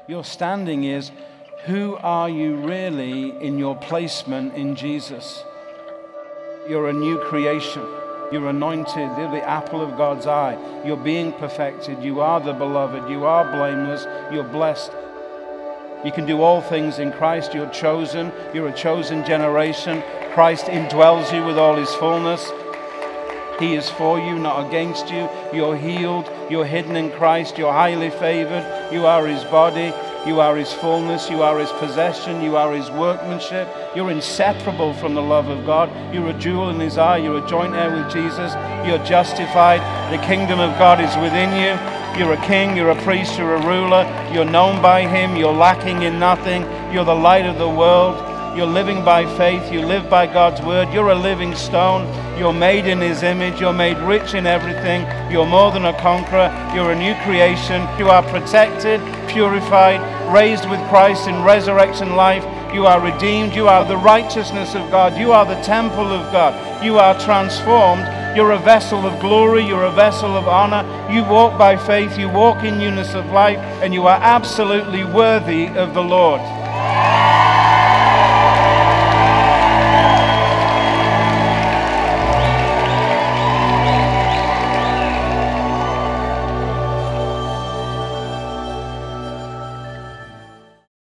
Your standing is, who are you really in your placement in Jesus? You're a new creation. You're anointed. You're the apple of God's eye. You're being perfected. You are the beloved. You are blameless. You're blessed. You can do all things in Christ. You're chosen. You're a chosen generation. Christ indwells you with all his fullness. He is for you, not against you. You're healed. You're hidden in Christ. You're highly favored. You are his body. You are his fullness. You are his possession. You are his workmanship. You're inseparable from the love of God. You're a jewel in his eye. You're a joint heir with Jesus. You're justified. The kingdom of God is within you. You're a king. You're a priest. You're a ruler. You're known by him. You're lacking in nothing. You're the light of the world. You're living by faith. You live by God's word. You're a living stone. You're made in his image. You're made rich in everything. You're more than a conqueror. You're a new creation. You are protected, purified, raised with Christ in resurrection life. You are redeemed. You are the righteousness of God. You are the temple of God. You are transformed. You're a vessel of glory. You're a vessel of honor. You walk by faith. You walk in newness of life. And you are absolutely worthy of the Lord.